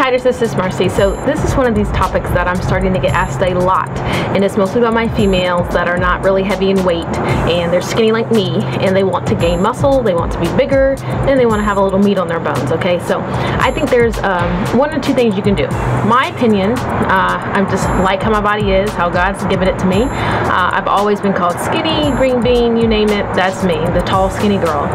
Riders, this is Marcy. So this is one of these topics that I'm starting to get asked a lot, and it's mostly about my females that are not really heavy in weight and they're skinny like me and they want to gain muscle, they want to be bigger, and they want to have a little meat on their bones. Okay, so I think there's one or two things you can do. My opinion, I'm just like how my body is, how God's given it to me. I've always been called skinny, green bean, you name it, that's me, the tall skinny girl.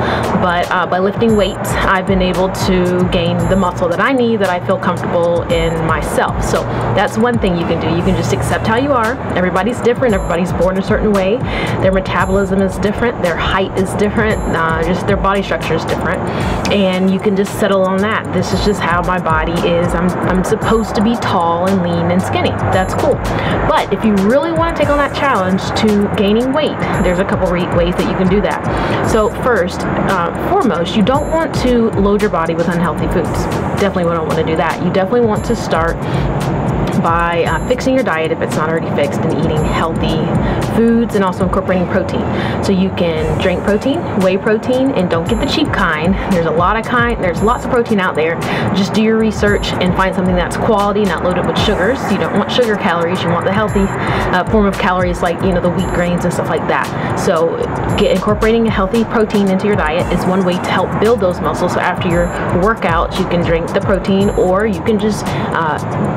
But by lifting weights, I've been able to gain the muscle that I need, that I feel comfortable in myself. So that's one thing you can do. You can just accept how you are. Everybody's different. Everybody's born a certain way. Their metabolism is different. Their height is different. Just their body structure is different. And you can just settle on that. This is just how my body is. I'm supposed to be tall and lean and skinny. That's cool. But if you really want to take on that challenge to gaining weight, there's a couple ways that you can do that. So first, foremost, you don't want to load your body with unhealthy foods. Definitely don't want to do that. You definitely want to start by fixing your diet if it's not already fixed, and eating healthy foods and also incorporating protein. So you can drink protein, whey protein, and don't get the cheap kind. There's lots of protein out there. Just do your research and find something that's quality, not loaded with sugars. You don't want sugar calories, you want the healthy form of calories, like, you know, the wheat grains and stuff like that. So incorporating a healthy protein into your diet is one way to help build those muscles. So after your workouts, you can drink the protein, or you can just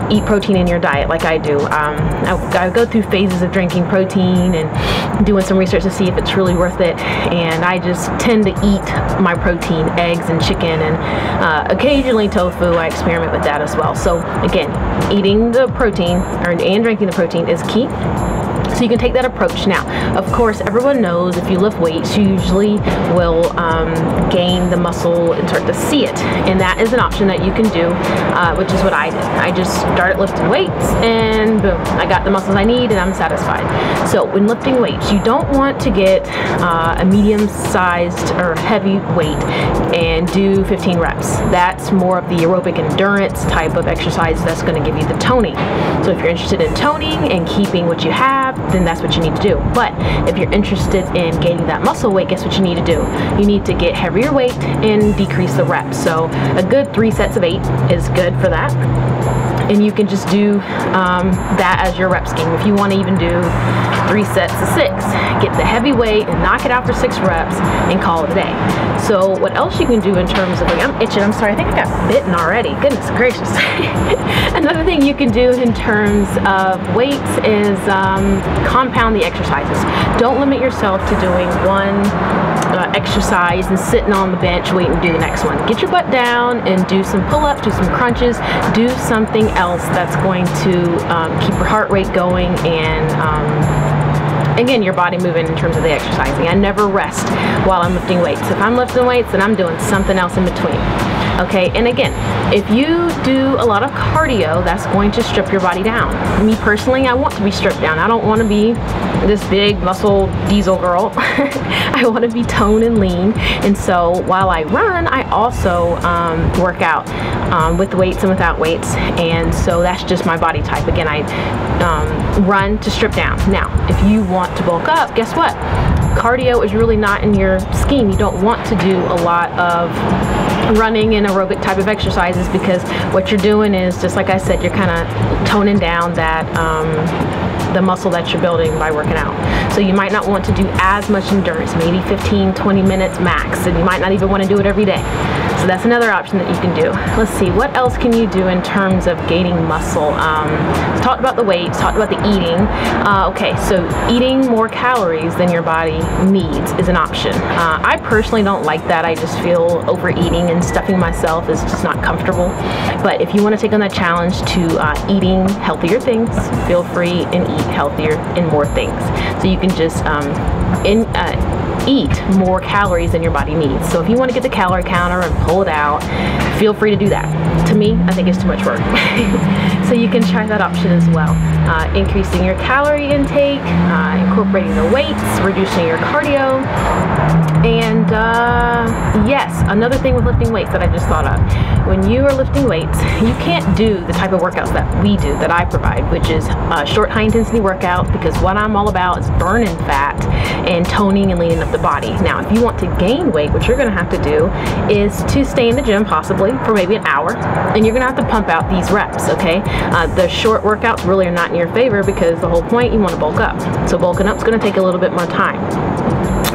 eat protein in your diet like I do. I go through phases of drinking protein and doing some research to see if it's really worth it, and I just tend to eat my protein, eggs and chicken, and occasionally tofu. I experiment with that as well. So again, eating the protein and drinking the protein is key. So you can take that approach. Now, of course, everyone knows if you lift weights, you usually will gain the muscle and start to see it. And that is an option that you can do, which is what I did. I just started lifting weights and boom, I got the muscles I need and I'm satisfied. So when lifting weights, you don't want to get a medium-sized or heavy weight and do 15 reps. That's more of the aerobic endurance type of exercise that's going to give you the toning. So if you're interested in toning and keeping what you have, then that's what you need to do. But if you're interested in gaining that muscle weight, guess what you need to do? You need to get heavier weight and decrease the reps. So a good 3 sets of 8 is good for that. And you can just do that as your rep scheme. If you want to even do 3 sets of 6, get the heavy weight and knock it out for 6 reps and call it a day. So what else you can do in terms of, like, I'm itching, I'm sorry, I think I got bitten already, goodness gracious. Another thing you can do in terms of weights is compound the exercises. Don't limit yourself to doing one exercise and sitting on the bench waiting to do the next one. Get your butt down and do some pull-ups, do some crunches, do something else that's going to keep your heart rate going and again, your body moving in terms of the exercising. I never rest while I'm lifting weights. If I'm lifting weights, then I'm doing something else in between. Okay, and again, if you do a lot of cardio, that's going to strip your body down. Me personally, I want to be stripped down. I don't want to be this big muscle diesel girl. I want to be toned and lean. And so while I run, I also work out with weights and without weights. And so that's just my body type. Again, I run to strip down. Now, if you want to bulk up, guess what? Cardio is really not in your scheme. You don't want to do a lot of running and aerobic type of exercises, because what you're doing is, just like I said, you're kind of toning down that the muscle that you're building by working out. So you might not want to do as much endurance, maybe 15-20 minutes max, and you might not even want to do it every day. So that's another option that you can do. Let's see, what else can you do in terms of gaining muscle? Talked about the weights, talked about the eating. Okay, so eating more calories than your body needs is an option. I personally don't like that. I just feel overeating and stuffing myself is just not comfortable. But if you want to take on that challenge to eating healthier things, feel free and eat healthier and more things. So you can just eat more calories than your body needs. So if you want to get the calorie counter and pull it out, feel free to do that. To me, I think it's too much work. So you can try that option as well. Increasing your calorie intake, incorporating the weights, reducing your cardio, and Yes, another thing with lifting weights that I just thought of. When you are lifting weights, you can't do the type of workouts that we do, that I provide, which is a short high intensity workout, because what I'm all about is burning fat and toning and leaning up the body. Now, if you want to gain weight, what you're gonna have to do is to stay in the gym possibly for maybe an hour, and you're gonna have to pump out these reps, okay? The short workouts really are not in your favor, because the whole point, you wanna bulk up. So bulking up is gonna take a little bit more time.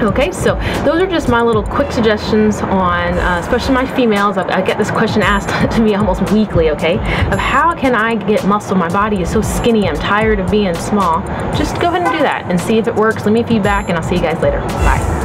Okay, so those are just my little quick suggestions on, especially my females. I get this question asked to me almost weekly, okay, of how can I get muscle? My body is so skinny, I'm tired of being small. Just go ahead and do that and see if it works. Leave me feedback, and I'll see you guys later. Bye.